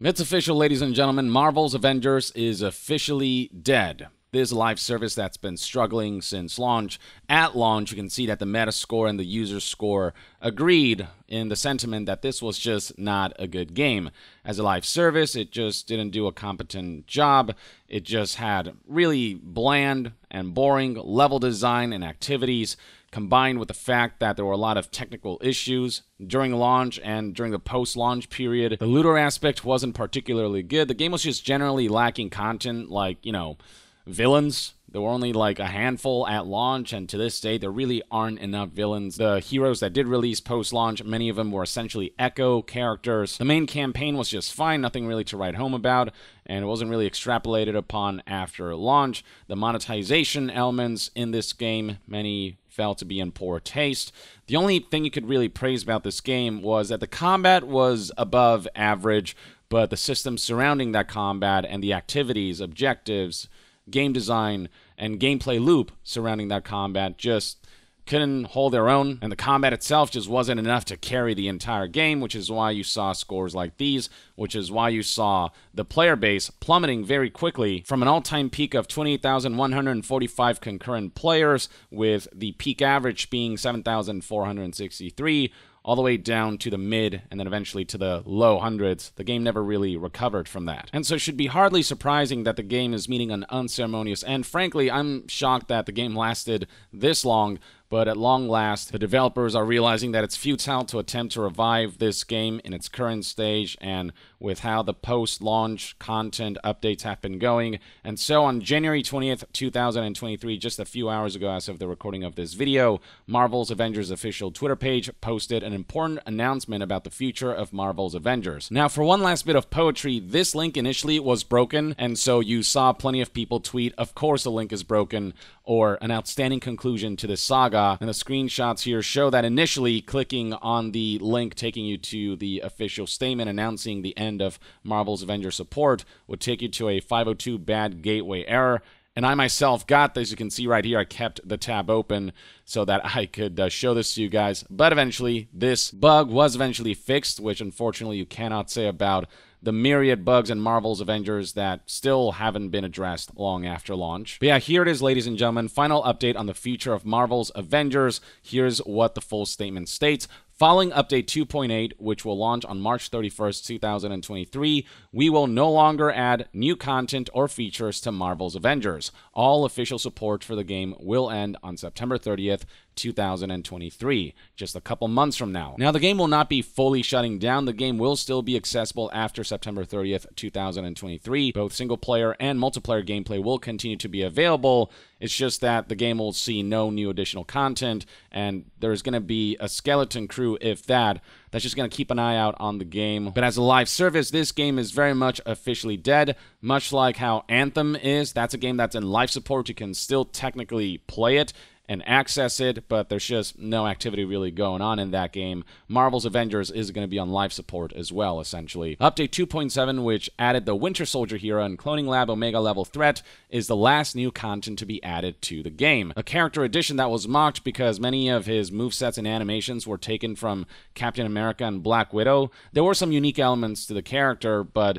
It's official, ladies and gentlemen. Marvel's Avengers is officially dead. This live service that's been struggling since launch. At launch, you can see that the meta score and the user score agreed in the sentiment that this was just not a good game. As a live service, it just didn't do a competent job. It just had really bland and boring level design and activities, combined with the fact that there were a lot of technical issues during launch and during the post-launch period. The looter aspect wasn't particularly good. The game was just generally lacking content, like, villains. There were only like a handful at launch, and to this day, there really aren't enough villains. The heroes that did release post-launch, many of them were essentially Echo characters. The main campaign was just fine, nothing really to write home about, and it wasn't really extrapolated upon after launch. The monetization elements in this game, many felt to be in poor taste. The only thing you could really praise about this game was that the combat was above average, but the systems surrounding that combat and the activities, objectives, game design, and gameplay loop surrounding that combat just couldn't hold their own, and the combat itself just wasn't enough to carry the entire game, which is why you saw scores like these, which is why you saw the player base plummeting very quickly from an all-time peak of 28,145 concurrent players, with the peak average being 7,463, all the way down to the mid and then eventually to the low hundreds. The game never really recovered from that. And so it should be hardly surprising that the game is meeting an unceremonious end. Frankly, I'm shocked that the game lasted this long, but at long last, the developers are realizing that it's futile to attempt to revive this game in its current stage, and with how the post-launch content updates have been going. And so on January 20th, 2023, just a few hours ago as of the recording of this video, Marvel's Avengers official Twitter page posted an important announcement about the future of Marvel's Avengers. Now, for one last bit of poetry, this link initially was broken, and so you saw plenty of people tweet, "Of course the link is broken," or "an outstanding conclusion to this saga." And the screenshots here show that initially clicking on the link taking you to the official statement announcing the end of Marvel's Avengers support would take you to a 502 bad gateway error. And I myself got this. You can see right here, I kept the tab open so that I could show this to you guys. But eventually, this bug was eventually fixed, which unfortunately you cannot say about the myriad bugs in Marvel's Avengers that still haven't been addressed long after launch. But yeah, here it is, ladies and gentlemen. Final update on the future of Marvel's Avengers. Here's what the full statement states. Following Update 2.8, which will launch on March 31st, 2023, we will no longer add new content or features to Marvel's Avengers. All official support for the game will end on September 30th, 2023, just a couple months from now. Now, the game will not be fully shutting down. The game will still be accessible after September 30th, 2023. Both single-player and multiplayer gameplay will continue to be available. It's just that the game will see no new additional content, and there's going to be a skeleton crew, if that, that's just going to keep an eye out on the game. But as a live service, this game is very much officially dead, much like how Anthem is. That's a game that's in live support. You can still technically play it and access it, but there's just no activity really going on in that game. Marvel's Avengers is going to be on live support as well, essentially. Update 2.7, which added the Winter Soldier hero and Cloning Lab Omega level threat, is the last new content to be added to the game. A character addition that was mocked because many of his movesets and animations were taken from Captain America and Black Widow. There were some unique elements to the character, but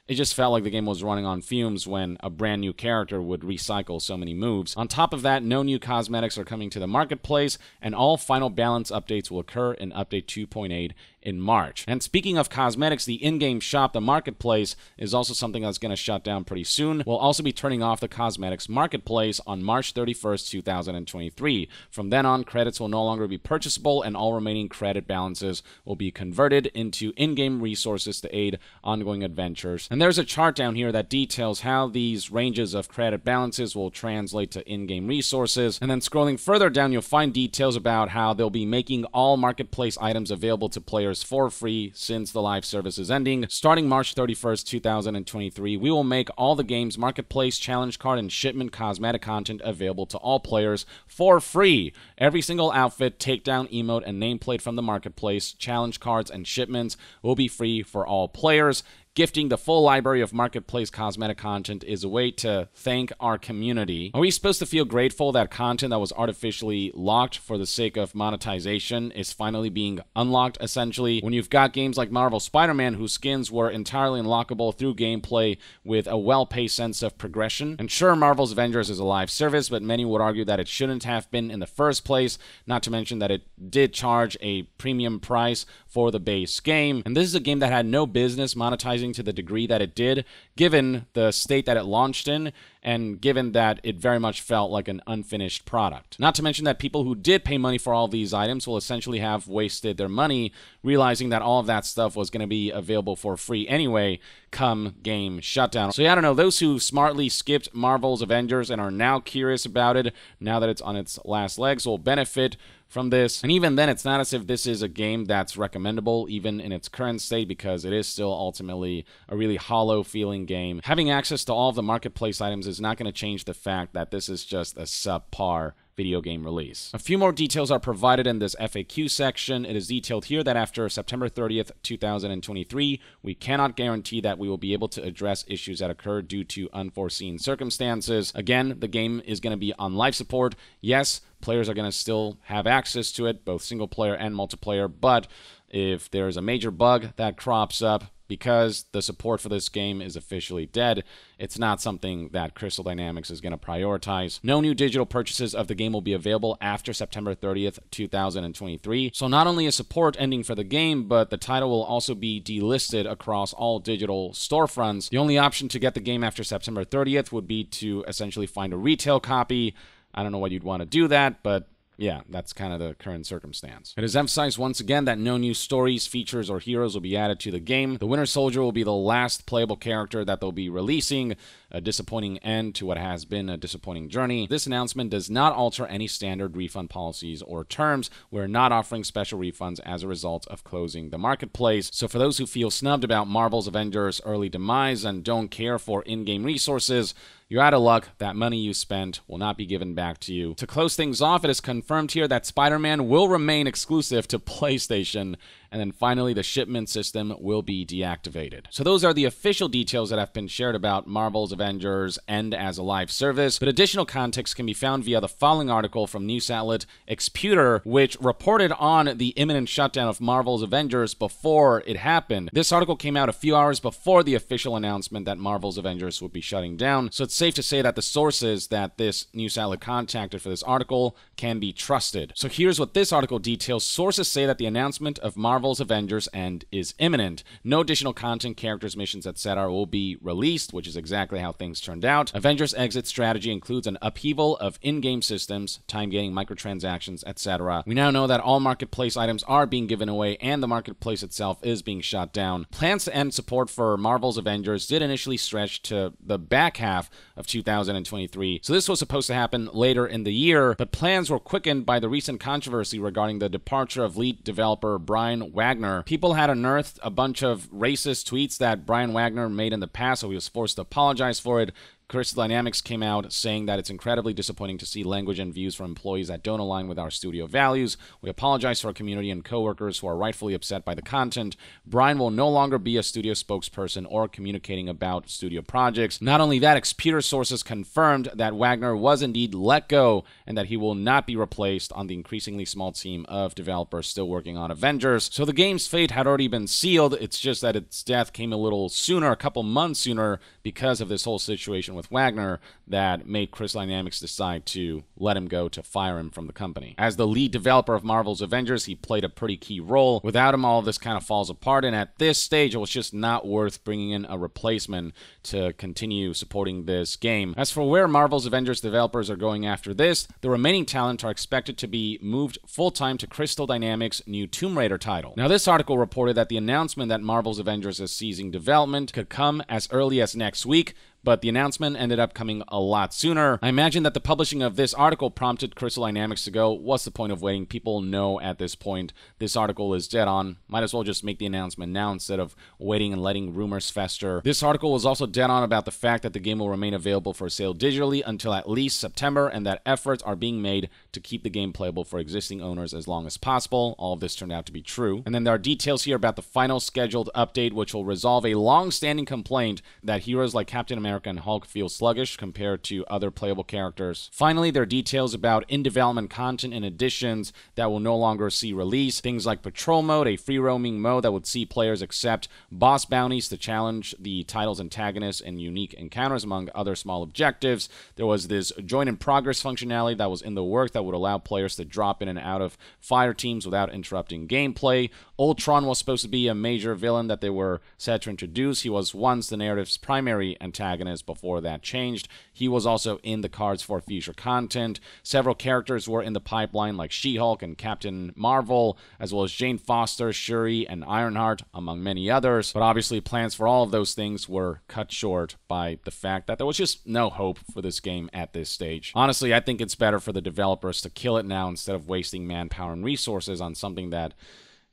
it just felt like the game was running on fumes when a brand new character would recycle so many moves. On top of that, no new cosmetics are coming to the marketplace, and all final balance updates will occur in Update 2.8 in March. And speaking of cosmetics, the in-game shop, the marketplace, is also something that's going to shut down pretty soon. We'll also be turning off the cosmetics marketplace on March 31st, 2023. From then on, credits will no longer be purchasable, and all remaining credit balances will be converted into in-game resources to aid ongoing adventures. And there's a chart down here that details how these ranges of credit balances will translate to in-game resources. And then scrolling further down, you'll find details about how they'll be making all marketplace items available to players for free since the live service is ending. Starting March 31st, 2023, we will make all the game's marketplace, challenge card, and shipment cosmetic content available to all players for free. Every single outfit, takedown, emote, and nameplate from the marketplace, challenge cards, and shipments will be free for all players. gifting the full library of marketplace cosmetic content is a way to thank our community. Are we supposed to feel grateful that content that was artificially locked for the sake of monetization is finally being unlocked, essentially, when you've got games like Marvel Spider-Man whose skins were entirely unlockable through gameplay with a well-paced sense of progression? And sure, Marvel's Avengers is a live service, but many would argue that it shouldn't have been in the first place, not to mention that it did charge a premium price for the base game. And this is a game that had no business monetizing to the degree that it did, given the state that it launched in, and given that it very much felt like an unfinished product. Not to mention that people who did pay money for all of these items will essentially have wasted their money, realizing that all of that stuff was going to be available for free anyway come game shutdown. So yeah, I don't know, those who smartly skipped Marvel's Avengers and are now curious about it, now that it's on its last legs, will benefit from this. And even then, it's not as if this is a game that's recommendable even in its current state, because it is still ultimately a really hollow feeling game. Having access to all of the marketplace items is not going to change the fact that this is just a subpar video game release. A few more details are provided in this FAQ section. It is detailed here that after September 30th, 2023, we cannot guarantee that we will be able to address issues that occur due to unforeseen circumstances. Again, the game is going to be on life support. Yes, players are going to still have access to it, both single player and multiplayer, but if there's a major bug that crops up, because the support for this game is officially dead, it's not something that Crystal Dynamics is going to prioritize. No new digital purchases of the game will be available after September 30th, 2023. So not only is support ending for the game, but the title will also be delisted across all digital storefronts. The only option to get the game after September 30th would be to essentially find a retail copy. I don't know why you'd want to do that, but yeah, that's kind of the current circumstance. It is emphasized once again that no new stories, features, or heroes will be added to the game. The Winter Soldier will be the last playable character that they'll be releasing, a disappointing end to what has been a disappointing journey. This announcement does not alter any standard refund policies or terms. We're not offering special refunds as a result of closing the marketplace. So for those who feel snubbed about Marvel's Avengers' early demise and don't care for in-game resources, you're out of luck. That money you spent will not be given back to you. To close things off, it is confirmed here that Spider-Man will remain exclusive to PlayStation. And then finally, the shipment system will be deactivated. So those are the official details that have been shared about Marvel's Avengers End as a live service, but additional context can be found via the following article from news outlet CIPHER, which reported on the imminent shutdown of Marvel's Avengers before it happened. This article came out a few hours before the official announcement that Marvel's Avengers would be shutting down, so it's safe to say that the sources that this news outlet contacted for this article can be trusted. So here's what this article details. Sources say that the announcement of Marvel's Avengers End is imminent. No additional content, characters, missions, etc. will be released, which is exactly how things turned out. Avengers exit strategy includes an upheaval of in-game systems, time-gating, microtransactions, etc. We now know that all marketplace items are being given away and the marketplace itself is being shut down. Plans to end support for Marvel's Avengers did initially stretch to the back half of 2023, so this was supposed to happen later in the year, but plans were quickened by the recent controversy regarding the departure of lead developer Brian Wagner. People had unearthed a bunch of racist tweets that Brian Wagner made in the past, so he was forced to apologize for it. Crystal Dynamics came out saying that it's incredibly disappointing to see language and views from employees that don't align with our studio values. We apologize to our community and coworkers who are rightfully upset by the content. Brian will no longer be a studio spokesperson or communicating about studio projects. Not only that, CIPHER sources confirmed that Wagner was indeed let go and that he will not be replaced on the increasingly small team of developers still working on Avengers. So the game's fate had already been sealed. It's just that its death came a little sooner, a couple months sooner, because of this whole situation with Wagner that made Crystal Dynamics decide to let him go, to fire him from the company. As the lead developer of Marvel's Avengers, he played a pretty key role. Without him, all of this kind of falls apart, and at this stage, it was just not worth bringing in a replacement to continue supporting this game. As for where Marvel's Avengers developers are going after this, the remaining talent are expected to be moved full-time to Crystal Dynamics' new Tomb Raider title. Now, this article reported that the announcement that Marvel's Avengers is ceasing development could come as early as next week, but the announcement ended up coming a lot sooner. I imagine that the publishing of this article prompted Crystal Dynamics to go, what's the point of waiting? People know at this point this article is dead on. Might as well just make the announcement now instead of waiting and letting rumors fester. This article was also dead on about the fact that the game will remain available for sale digitally until at least September, and that efforts are being made to keep the game playable for existing owners as long as possible. All of this turned out to be true. And then there are details here about the final scheduled update, which will resolve a long-standing complaint that heroes like Captain America and Hulk feel sluggish compared to other playable characters. Finally, there are details about in-development content and additions that will no longer see release. Things like Patrol Mode, a free-roaming mode that would see players accept boss bounties to challenge the title's antagonists and unique encounters, among other small objectives. There was this join-in-progress functionality that was in the work that would allow players to drop in and out of fire teams without interrupting gameplay. Ultron was supposed to be a major villain that they were set to introduce. He was once the narrative's primary antagonist before that changed. He was also in the cards for future content. Several characters were in the pipeline like She-Hulk and Captain Marvel, as well as Jane Foster, Shuri, and Ironheart, among many others. But obviously plans for all of those things were cut short by the fact that there was just no hope for this game at this stage. Honestly, I think it's better for the developers to kill it now instead of wasting manpower and resources on something that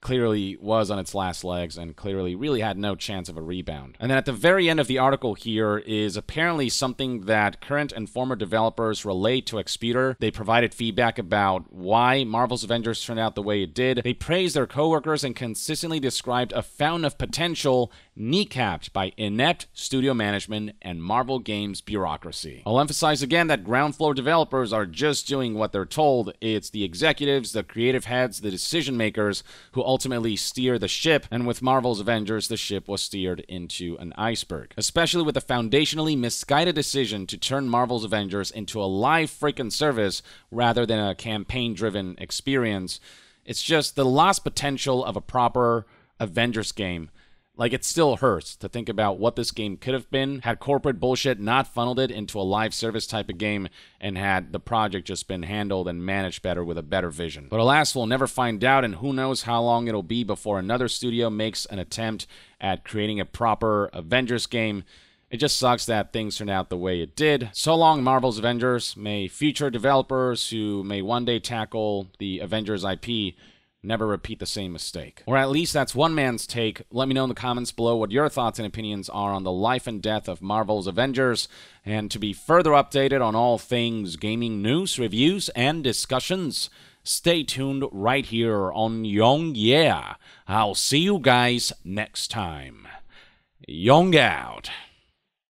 clearly was on its last legs and clearly really had no chance of a rebound. And then at the very end of the article here is apparently something that current and former developers relayed to Expedia. They provided feedback about why Marvel's Avengers turned out the way it did. They praised their coworkers and consistently described a fountain of potential kneecapped by inept studio management and Marvel Games bureaucracy. I'll emphasize again that ground floor developers are just doing what they're told. It's the executives, the creative heads, the decision makers who ultimately steer the ship, and with Marvel's Avengers, the ship was steered into an iceberg. Especially with the foundationally misguided decision to turn Marvel's Avengers into a live freaking service rather than a campaign-driven experience. It's just the lost potential of a proper Avengers game. Like, it still hurts to think about what this game could have been had corporate bullshit not funneled it into a live service type of game and had the project just been handled and managed better with a better vision. But alas, we'll never find out, and who knows how long it'll be before another studio makes an attempt at creating a proper Avengers game. It just sucks that things turned out the way it did. So long, Marvel's Avengers. May future developers who may one day tackle the Avengers IP never repeat the same mistake. Or at least that's one man's take. Let me know in the comments below what your thoughts and opinions are on the life and death of Marvel's Avengers. And to be further updated on all things gaming news, reviews, and discussions, stay tuned right here on Young Yeah. I'll see you guys next time. Young out.